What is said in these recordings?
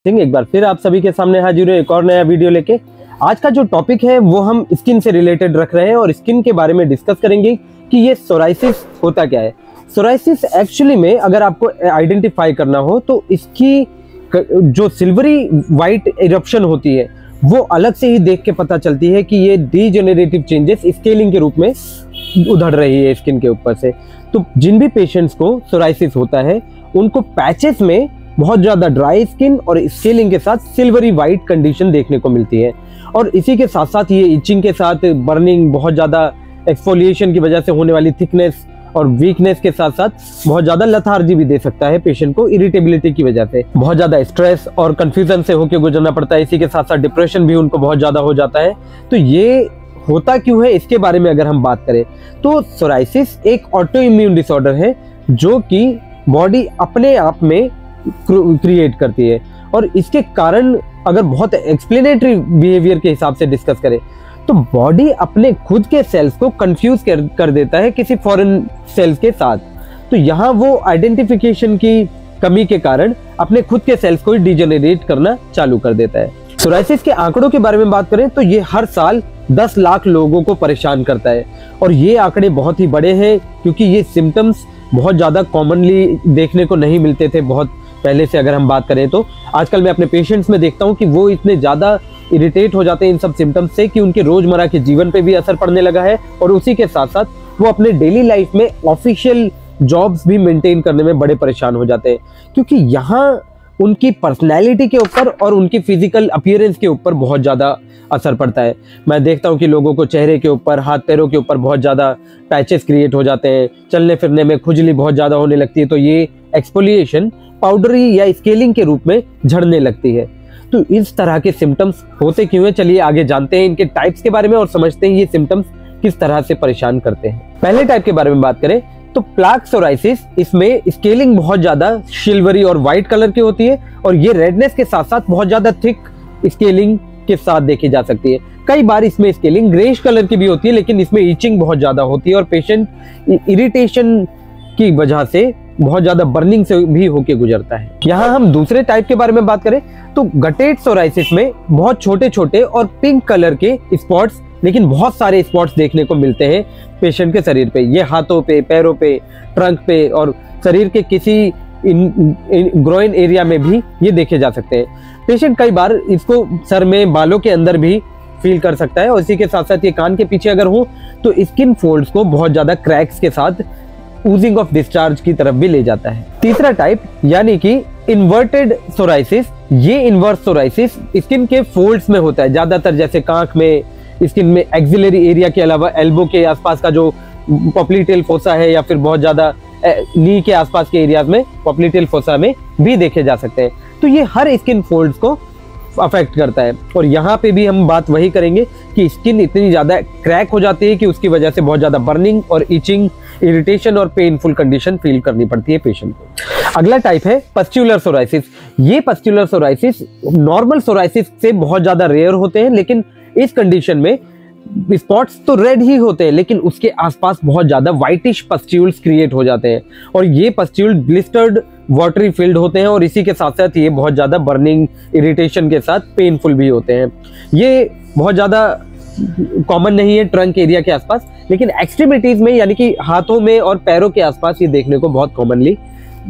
सिंह एक बार फिर आप सभी के सामने हाजिर हूँ एक और नया वीडियो लेके। आज का जो टॉपिक है वो हम स्किन से रिलेटेड रख रहे हैं और स्किन के बारे में डिस्कस करेंगे कि ये सोराइसिस होता क्या है। सोराइसिस एक्चुअली में अगर आपको आइडेंटिफाई करना हो तो इसकी जो सिल्वरी वाइट इरप्शन होती है वो अलग से ही देख के पता चलती है कि ये डीजेनरेटिव चेंजेस स्केलिंग के रूप में उधड़ रही है स्किन के ऊपर से। तो जिन भी पेशेंट्स को सोराइसिस होता है उनको पैचेस में बहुत ज़्यादा ड्राई स्किन और स्केलिंग के साथ सिल्वरी वाइट कंडीशन देखने को मिलती है और इसी के साथ साथ ये इचिंग के साथ बर्निंग, बहुत ज़्यादा एक्सफोलिएशन की वजह से होने वाली थिकनेस और वीकनेस के साथ साथ बहुत ज़्यादा लथार्जी भी दे सकता है पेशेंट को इरिटेबिलिटी की वजह से। बहुत ज़्यादा स्ट्रेस और कंफ्यूजन से होकर गुजरना पड़ता है, इसी के साथ साथ डिप्रेशन भी उनको बहुत ज़्यादा हो जाता है। तो ये होता क्यों है इसके बारे में अगर हम बात करें तो सोराइसिस एक ऑटो इम्यून डिसऑर्डर है जो कि बॉडी अपने आप में क्रिएट करती है और इसके कारण अगर बहुत एक्सप्लेनेटरी बिहेवियर के हिसाब से डिस्कस करें तो बॉडी अपने खुद के सेल्स को कंफ्यूज कर देता है किसी फॉरेन सेल्स के साथ। तो यहाँ वो आइडेंटिफिकेशन की कमी के कारण अपने खुद के सेल्स को डिजेनरेट करना चालू कर देता है। सोराइसिस के आंकड़ों के बारे में बात करें तो ये हर साल 10 लाख लोगों को परेशान करता है और ये आंकड़े बहुत ही बड़े हैं क्योंकि ये सिम्टम्स बहुत ज़्यादा कॉमनली देखने को नहीं मिलते थे बहुत पहले से। अगर हम बात करें तो आजकल मैं अपने पेशेंट्स में देखता हूं कि वो इतने ज़्यादा इरिटेट हो जाते हैं इन सब सिम्टम्स से कि उनके रोज़मर्रा के जीवन पे भी असर पड़ने लगा है और उसी के साथ साथ वो अपने डेली लाइफ में ऑफिशियल जॉब्स भी मेंटेन करने में बड़े परेशान हो जाते हैं क्योंकि यहाँ उनकी पर्सनैलिटी के ऊपर और उनकी फिजिकल अपीयरेंस के ऊपर बहुत ज़्यादा असर पड़ता है। मैं देखता हूँ कि लोगों को चेहरे के ऊपर, हाथ पैरों के ऊपर बहुत ज़्यादा पैचेस क्रिएट हो जाते हैं, चलने फिरने में खुजली बहुत ज़्यादा होने लगती है। तो ये एक्सफोलिएशन पाउडरी या स्केलिंग के रूप में झड़ने लगती है। तो इस तरह के सिम्टम्स होते क्यों हैं, चलिए आगे जानते हैं इनके टाइप्स के बारे में और समझते हैं ये सिम्टम्स किस तरह से परेशान करते हैं। पहले टाइप के बारे में बात करें तो प्लाक सोराइसिस, इसमें स्केलिंग बहुत ज्यादा सिल्वरी और व्हाइट कलर की होती है और ये रेडनेस के साथ साथ बहुत ज्यादा थिक स्केलिंग के साथ देखी जा सकती है। कई बार इसमें स्केलिंग ग्रेइश कलर की भी होती है लेकिन इसमें इचिंग बहुत ज्यादा होती है और पेशेंट इरिटेशन की वजह से बहुत ज्यादा बर्निंग से भी होके गुजरता है। यहाँ हम दूसरे टाइप के बारे में बात करें तो गटेड सोराइसिस में बहुत छोटे छोटे और पिंक कलर के स्पॉट्स, लेकिन बहुत सारे स्पॉट्स देखने को मिलते हैं पेशेंट के शरीर पे। ये हाथों पे, पैरों पे, ट्रंक पे और शरीर के किसी ग्रोइन एरिया में भी ये देखे जा सकते हैं। पेशेंट कई बार इसको सर में, बालों के अंदर भी फील कर सकता है और इसी के साथ साथ ये कान के पीछे अगर हो तो स्किन फोल्ड्स को बहुत ज्यादा क्रैक्स के साथ ऊजिंग ऑफ डिस्चार्ज की तरफ भी ले जाता है। तीसरा टाइप यानी कि इन्वर्टेड सोराइसिस, ये इन्वर्स सोराइसिस स्किन के फोल्ड्स में होता है ज्यादातर, जैसे कांख में, स्किन में एक्सिलरी एरिया के अलावा एल्बो के आसपास का जो पॉप्लीटेल फोसा है या फिर बहुत ज्यादा नी के आसपास के एरियाज में पॉप्लीटेल फोसा में भी देखे जा सकते हैं। तो ये हर स्किन फोल्ड्स को अफेक्ट करता है और यहाँ पे भी हम बात वही करेंगे कि स्किन इतनी ज्यादा क्रैक हो जाती है कि उसकी वजह से बहुत ज्यादा बर्निंग और इचिंग, इरिटेशन और पेनफुल कंडीशन फील करनी पड़ती है पेशेंट को। अगला टाइप है पस्ट्यूलर सोराइसिस। ये पस्ट्यूलर सोराइसिस नॉर्मल सोराइसिस से बहुत ज्यादा रेयर होते हैं लेकिन इस कंडीशन में स्पॉट्स तो रेड ही होते हैं लेकिन उसके आसपास बहुत ज्यादा व्हाइटिश पस्ट्यूल्स क्रिएट हो जाते हैं और ये पस्ट्यूल ग्लिस्टर्ड वाटरी फील्ड होते हैं और इसी के साथ साथ ये बहुत ज्यादा बर्निंग, इरिटेशन के साथ पेनफुल भी होते हैं। ये बहुत ज्यादा कॉमन नहीं है ट्रंक एरिया के आसपास, लेकिन एक्सट्रीमिटीज में यानी कि हाथों में और पैरों के आसपास ये देखने को बहुत कॉमनली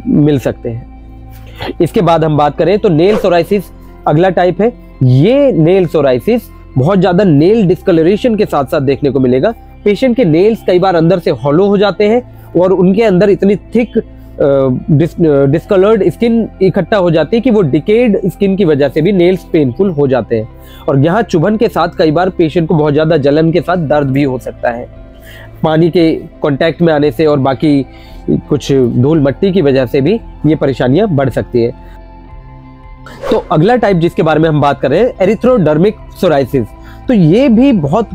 मिल सकते हैं। इसके बाद हम बात करें तो नेल सोराइसिस अगला टाइप है। ये नेल सोराइसिस बहुत ज्यादा नेल डिस्कलरेशन के साथ साथ देखने को मिलेगा। पेशेंट के नेल्स कई बार अंदर से हॉलो हो जाते हैं और उनके अंदर इतनी थिक डिस्कलर्ड स्किन इकट्ठा हो जाती है कि वो डिकेड स्किन की वजह से भी नेल्स पेनफुल हो जाते हैं और यहाँ चुभन के साथ कई बार पेशेंट को बहुत ज्यादा जलन के साथ दर्द भी हो सकता है पानी के कांटेक्ट में आने से और बाकी कुछ धूल मट्टी की वजह से भी ये परेशानियां बढ़ सकती है। तो अगला टाइप जिसके बारे में हम बात कर रहे हैं एरिथ्रोडर्मिक सोराइसिस। तो ये भी बहुत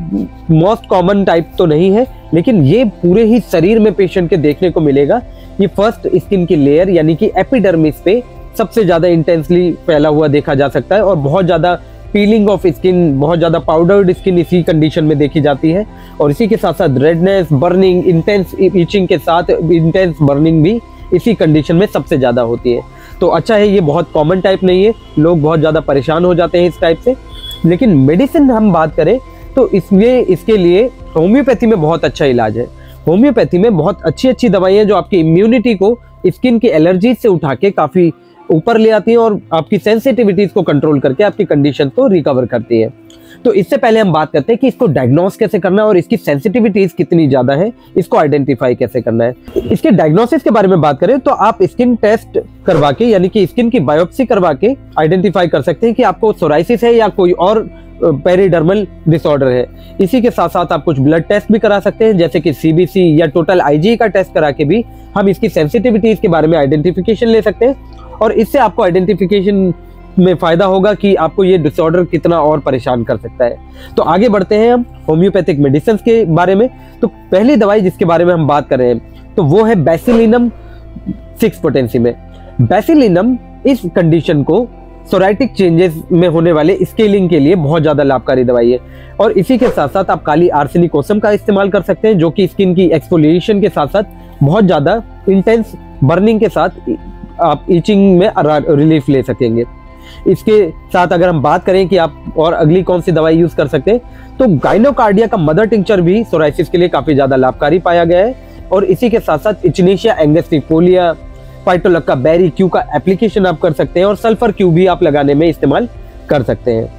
मोस्ट कॉमन टाइप तो नहीं है लेकिन ये पूरे ही शरीर में पेशेंट के देखने को मिलेगा। ये फर्स्ट स्किन की लेयर यानी कि एपिडर्मिस पे सबसे ज्यादा इंटेंसली फैला हुआ देखा जा सकता है और बहुत ज्यादा पीलिंग ऑफ स्किन, बहुत ज्यादा पाउडर्ड स्किन इसी कंडीशन में देखी जाती है और इसी के साथ साथ रेडनेस, बर्निंग, इंटेंस इचिंग के साथ इंटेंस बर्निंग भी इसी कंडीशन में सबसे ज्यादा होती है। तो अच्छा है, ये बहुत कॉमन टाइप नहीं है, लोग बहुत ज़्यादा परेशान हो जाते हैं इस टाइप से। लेकिन मेडिसिन हम बात करें तो इसके लिए होम्योपैथी में बहुत अच्छा इलाज है। होम्योपैथी में बहुत अच्छी अच्छी दवाइयाँ जो आपकी इम्यूनिटी को स्किन की एलर्जी से उठा के काफ़ी ऊपर ले आती हैं और आपकी सेंसिटिविटीज को कंट्रोल करके आपकी कंडीशन को रिकवर करती है। तो इससे पहले हम बात करते हैं कि इसको डायग्नोस कैसे करना है और इसकी सेंसिटिविटीज कितनी ज़्यादा है, इसको आइडेंटिफाई कैसे करना है। इसके डायग्नोसिस के बारे में बात करें तो आप स्किन टेस्ट करवा के, यानी कि स्किन की बायोप्सी करवा के आइडेंटिफाई कर सकते हैं कि आपको सोराइसिस है या कोई और पेरिडर्मल डिसऑर्डर है। इसी के साथ साथ आप कुछ ब्लड टेस्ट भी करा सकते हैं, जैसे कि CBC या टोटल IgE का टेस्ट करा के भी हम इसकी सेंसिटिविटीज के बारे में आइडेंटिफिकेशन ले सकते हैं। और इससे आपको आइडेंटिफिकेशन में फायदा होगा कि आपको ये डिसऑर्डर कितना और परेशान कर सकता है। तो आगे बढ़ते हैं हम होम्योपैथिक मेडिसिन के बारे में। तो पहली दवाई जिसके बारे में हम बात कर रहे हैं तो वो है बैसिलिनम 6 पोटेंसी में। बैसिलिनम इस कंडीशन को सोराइटिक चेंजेस में होने वाले स्केलिंग के लिए बहुत ज़्यादा लाभकारी दवाई है। और इसी के साथ साथ आप काली आर्सेनिकोसम का इस्तेमाल कर सकते हैं, जो कि स्किन की एक्सफोलिएशन के साथ साथ बहुत ज़्यादा इंटेंस बर्निंग के साथ आप ईचिंग में रिलीफ ले सकेंगे। इसके साथ अगर हम बात करें कि आप और अगली कौन सी दवाई यूज़ कर सकते हैं तो गाइनोकार्डिया का मदर टिंचर भी सोराइसिस के लिए काफ़ी ज़्यादा लाभकारी पाया गया है। और इसी के साथ साथ इचिनेशिया एंगस्टिफोलिया, फाइटोलक्का बेरी क्यू का एप्लीकेशन आप कर सकते हैं और सल्फर क्यू भी आप लगाने में इस्तेमाल कर सकते हैं।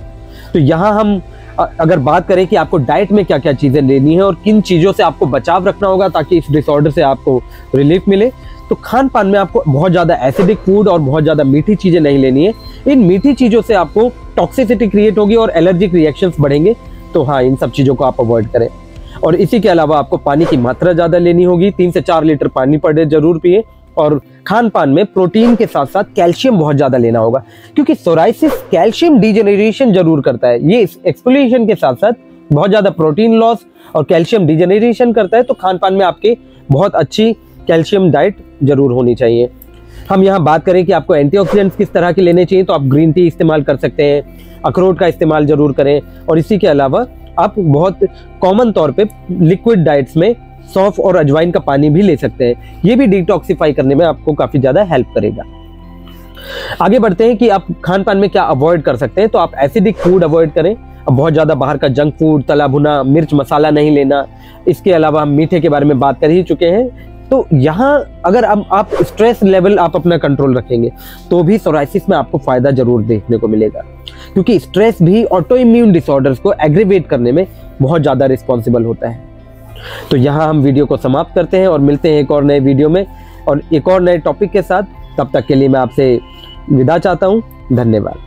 तो यहाँ हम अगर बात करें कि आपको डाइट में क्या क्या चीज़ें लेनी है और किन चीज़ों से आपको बचाव रखना होगा ताकि इस डिसऑर्डर से आपको रिलीफ मिले, तो खान पान में आपको बहुत ज़्यादा एसिडिक फूड और बहुत ज़्यादा मीठी चीज़ें नहीं लेनी है। इन मीठी चीज़ों से आपको टॉक्सिसिटी क्रिएट होगी और एलर्जिक रिएक्शंस बढ़ेंगे। तो हाँ, इन सब चीज़ों को आप अवॉइड करें। और इसी के अलावा आपको पानी की मात्रा ज़्यादा लेनी होगी, 3 से 4 लीटर पानी पर डे जरूर पिए। और खान पान में प्रोटीन के साथ साथ कैल्शियम बहुत ज़्यादा लेना होगा, क्योंकि सोराइसिस कैल्शियम डिजेनरेशन जरूर करता है। ये एक्सफोलिएशन के साथ साथ बहुत ज़्यादा प्रोटीन लॉस और कैल्शियम डिजेनरेशन करता है। तो खान पान में आपके बहुत अच्छी कैल्शियम डाइट जरूर होनी चाहिए। हम यहाँ बात करें कि आपको एंटीऑक्सीडेंट्स किस तरह के लेने चाहिए, तो आप ग्रीन टी इस्तेमाल कर सकते हैं, अखरोट का इस्तेमाल जरूर करें। और इसी के अलावा आप बहुत कॉमन तौर पे लिक्विड डाइट्स में सौंफ और अजवाइन का पानी भी ले सकते हैं। ये भी डिटॉक्सिफाई करने में आपको काफ़ी ज़्यादा हेल्प करेगा। आगे बढ़ते हैं कि आप खान पान में क्या अवॉइड कर सकते हैं। तो आप एसिडिक फूड अवॉइड करें, अब बहुत ज़्यादा बाहर का जंक फूड, तला भुना, मिर्च मसाला नहीं लेना। इसके अलावा हम मीठे के बारे में बात कर ही चुके हैं। तो यहाँ अगर आप स्ट्रेस लेवल आप अपना कंट्रोल रखेंगे तो भी सोराइसिस में आपको फ़ायदा जरूर देखने को मिलेगा, क्योंकि स्ट्रेस भी ऑटो इम्यून डिसऑर्डर्स को एग्रीवेट करने में बहुत ज़्यादा रिस्पॉन्सिबल होता है। तो यहाँ हम वीडियो को समाप्त करते हैं और मिलते हैं एक और नए वीडियो में और एक और नए टॉपिक के साथ। तब तक के लिए मैं आपसे विदा चाहता हूँ। धन्यवाद।